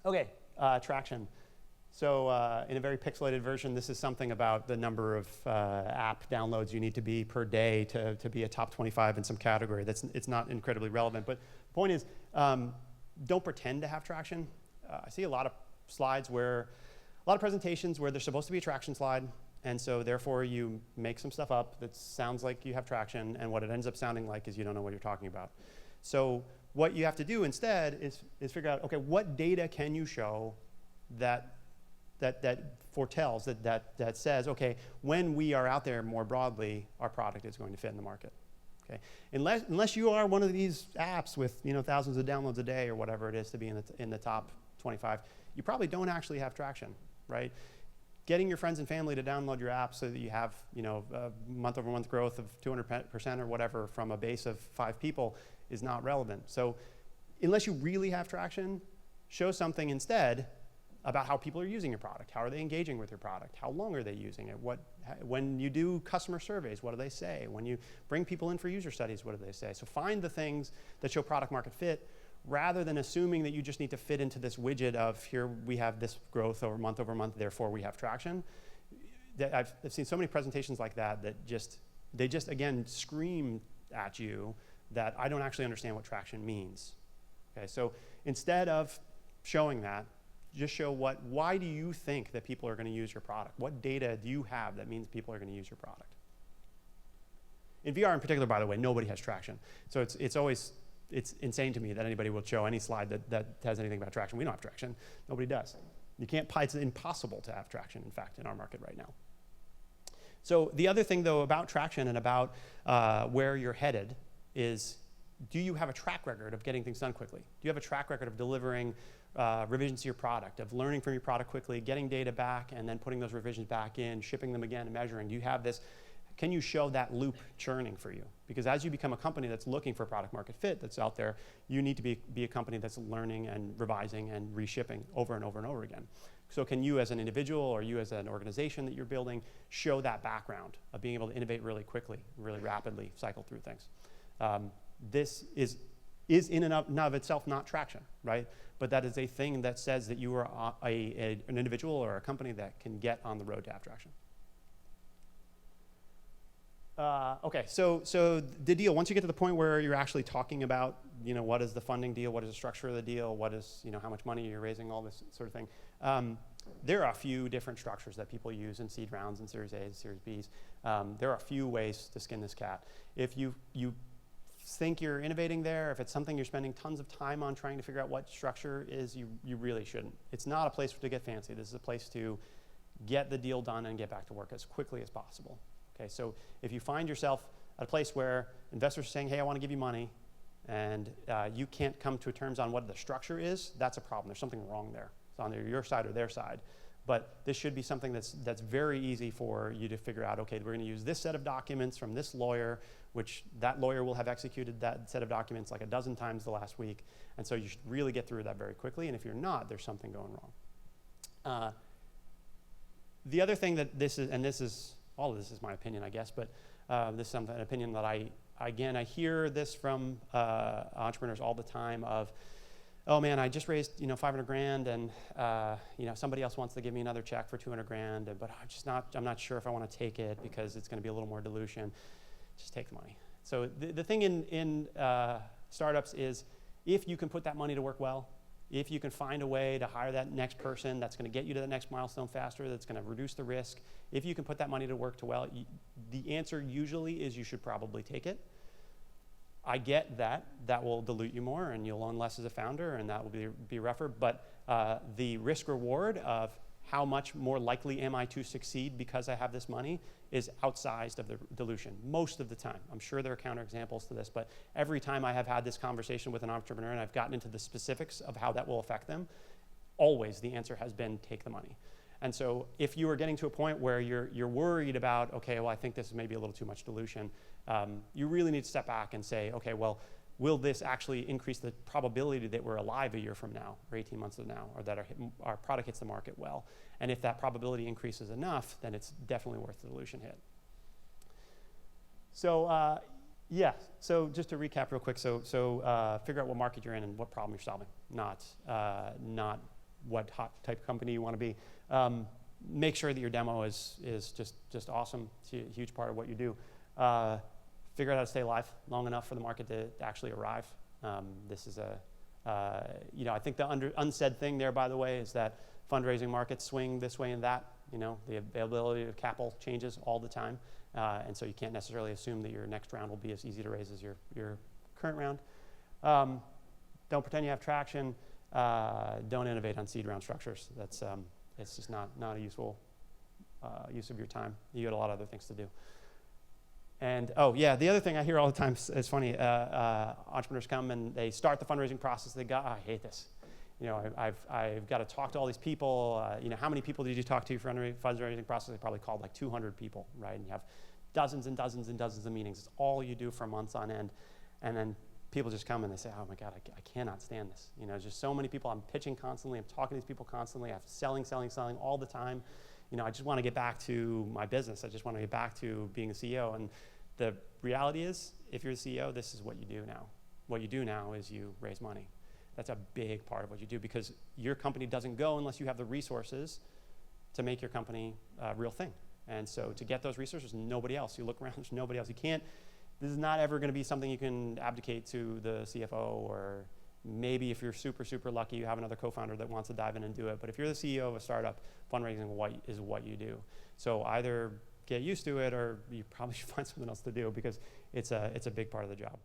Okay, traction. So in a very pixelated version, this is something about the number of app downloads you need to be per day to be a top 25 in some category. It's not incredibly relevant, but the point is, don't pretend to have traction. I see a lot of slides where, a lot of presentations where there's supposed to be a traction slide, and so therefore you make some stuff up that sounds like you have traction, and what it ends up sounding like is you don't know what you're talking about. So what you have to do instead is figure out, okay, what data can you show that foretells, that says, okay, when we are out there more broadly, our product is going to fit in the market. Okay, unless you are one of these apps with thousands of downloads a day or whatever it is to be in the top 25, you probably don't actually have traction, right? Getting your friends and family to download your app so that you have month-over-month growth of 200% or whatever from a base of 5 people is not relevant. So unless you really have traction, show something instead about how people are using your product. How are they engaging with your product? How long are they using it? When you do customer surveys, what do they say? When you bring people in for user studies, what do they say? So find the things that show product market fit rather than assuming that you just need to fit into this widget of here we have this growth over month, therefore we have traction. I've seen so many presentations like that they just again scream at you that I don't actually understand what traction means. Okay, so instead of showing that, just show why do you think that people are going to use your product? What data do you have that means people are going to use your product? In VR in particular, by the way, nobody has traction. So it's insane to me that anybody will show any slide that has anything about traction. We don't have traction. Nobody does. It's impossible to have traction, in fact, in our market right now. So the other thing, though, about traction and about where you're headed is, do you have a track record of getting things done quickly? Do you have a track record of delivering revisions to your product, of learning from your product quickly, getting data back, and then putting those revisions back in, shipping them again, and measuring? Do you have this? Can you show that loop churning for you? Because as you become a company that's looking for product market fit that's out there, you need to be a company that's learning and revising and reshipping over and over and over again. So can you as an individual or you as an organization that you're building show that background of being able to innovate really quickly, really rapidly, cycle through things? This is in and of itself not traction, right? But that is a thing that says that you are an individual or a company that can get on the road to have traction. Okay, so the deal, once you get to the point where you're actually talking about, what is the funding deal, what is the structure of the deal, what is, how much money you're raising, all this sort of thing. There are a few different structures that people use in seed rounds and Series A's, Series B's. There are a few ways to skin this cat. If you think you're innovating there, if it's something you're spending tons of time on trying to figure out what structure is, you really shouldn't. It's not a place to get fancy. This is a place to get the deal done and get back to work as quickly as possible. Okay, so if you find yourself at a place where investors are saying, hey, I want to give you money, and you can't come to terms on what the structure is, that's a problem. There's something wrong there. It's on your side or their side. But this should be something that's very easy for you to figure out, okay, we're going to use this set of documents from this lawyer, which that lawyer will have executed that set of documents like a dozen times the last week. And so you should really get through that very quickly. And if you're not, there's something going wrong. The other thing that all of this is my opinion, I guess, but this is an opinion that I hear this from entrepreneurs all the time of, oh man, I just raised 500 grand and somebody else wants to give me another check for 200 grand, but I'm not sure if I want to take it because it's going to be a little more dilution. Just take the money. So the thing in startups is, if you can put that money to work well, if you can find a way to hire that next person that's going to get you to the next milestone faster, that's going to reduce the risk, if you can put that money to work well, the answer usually is you should probably take it. I get that will dilute you more and you'll own less as a founder and that will be rougher, but the risk reward of how much more likely am I to succeed because I have this money is outsized of the dilution most of the time. I'm sure there are counterexamples to this, but every time I have had this conversation with an entrepreneur and I've gotten into the specifics of how that will affect them, always the answer has been take the money. And so if you are getting to a point where you're worried about, okay, well, I think this is maybe a little too much dilution, you really need to step back and say, okay, well, will this actually increase the probability that we're alive a year from now or 18 months from now, or that our product hits the market well? And if that probability increases enough, then it's definitely worth the dilution hit. So yeah, so just to recap real quick, so figure out what market you're in and what problem you're solving, not what hot type of company you want to be. Make sure that your demo is just awesome. It's a huge part of what you do. Figure out how to stay alive long enough for the market to actually arrive. This is I think the unsaid thing there, by the way, is that fundraising markets swing this way and that. The availability of capital changes all the time. And so you can't necessarily assume that your next round will be as easy to raise as your current round. Don't pretend you have traction. Don't innovate on seed round structures. That's it's just not a useful use of your time. You got a lot of other things to do. And the other thing I hear all the time is funny. Entrepreneurs come and they start the fundraising process. They go, I hate this. I've got to talk to all these people. How many people did you talk to for fundraising process? They probably called like 200 people, right? And you have dozens and dozens and dozens of meetings. It's all you do for months on end. And then people just come and they say, oh my God, I cannot stand this. There's just so many people. I'm pitching constantly. I'm talking to these people constantly. I'm selling all the time. I just want to get back to my business. I just want to get back to being a CEO. And the reality is, if you're the CEO, this is what you do now. What you do now is you raise money. That's a big part of what you do, because your company doesn't go unless you have the resources to make your company a real thing. And so to get those resources, nobody else. You look around, there's nobody else. This is not ever going to be something you can abdicate to the CFO, or maybe if you're super, super lucky, you have another co-founder that wants to dive in and do it. But if you're the CEO of a startup, fundraising is what you do. So either get used to it, or you probably should find something else to do, because it's a big part of the job.